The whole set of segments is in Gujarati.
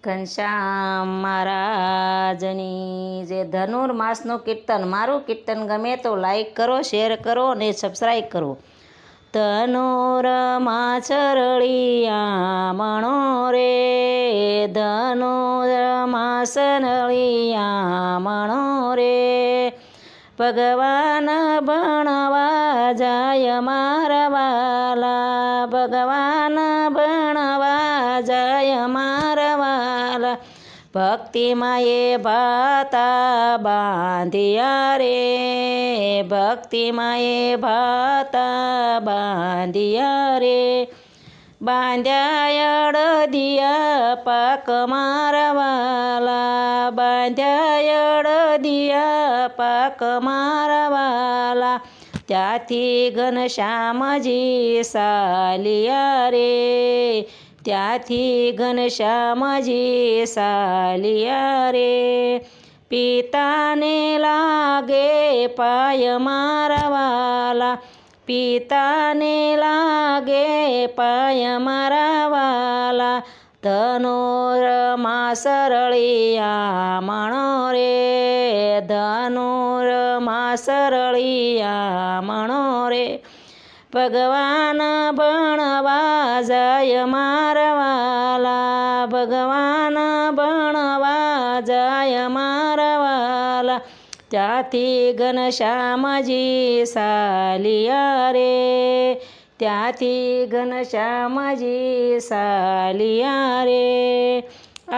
ઘનશ્યામ મહારાજની જે ધનુર્માસનું કીર્તન. મારું કીર્તન ગમે તો લાઈક કરો, શેર કરો અને સબસ્ક્રાઈબ કરો. ધનુરમાં ચરળિયા મણો રે, ધનુરમાં ચરળિયા મણો રે, ભગવાન ભણવા જાય મારા વાલા, ભગવાન ભણવા જાય મારા વાલા, ભક્તિમાં એ ભાતા બાંધિયા રે, ભક્તિમાં એ ભાતા બાંધિયા રે, બાંધ્યા અડદિયા પાક મારા વાલા, બાંધ્યા અડદિયા પાક મારા વાલા, ત્યાંથી ઘનશ્યામજી સાલિયા રે, ત્યાંથી ઘનશ્યામજી સાલિયા રે, પિતાને લાગે પાય મારા વાલા, પિતાને લાગે પાય મારા વાલા, ધનુરમાં ચરળિયા મણો રે, ધનુરમાં ચરળિયા મણો રે, ભગવાન ભણવા જાય મારા વાલા, ભગવાન ભણવા જાય મારા વાલા, ત્યાંથી ઘનશ્યામજી સાલિયા રે, ત્યાંથી ઘનશ્યામજી સાલિયા રે,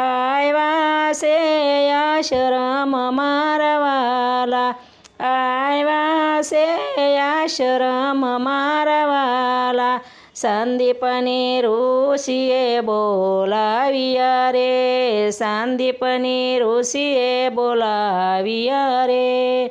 આવ્યા છે આશ્રમ મારા વાલા, આવ્યા છે આશ્રમ મારા વાલા, સંદીપની ઋષિએ બોલાવ્યા રે, સંદીપની ઋષિએ બોલાવ્યા રે,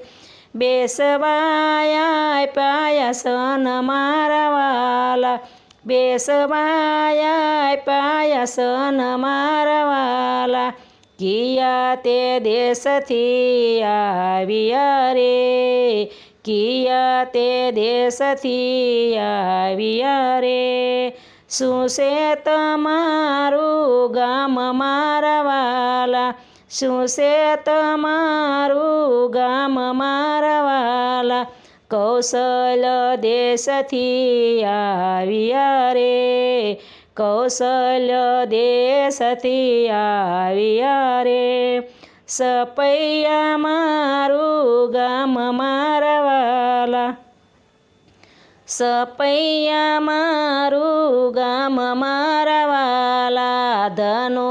બેસવાયા પાયાસન મારા વાલા, બેસવાયા પાયાસન મારા વાલા, કિયા તે દેશથી આવ્યા રે, કિયા તે દેશથી આવ્યા રે, શું છે તમારું ગામ મારા વાલા, શું છે તમારું ગામ મારા વાલા, કૌશલ્ય દેશથી આવ્યા રે, કૌશલ્ય દેશથી આવ્યા રે, સપૈયા મારું ગામ મારા વાલા, સપૈયા મારું ગામ મારા વાલા, ધનુ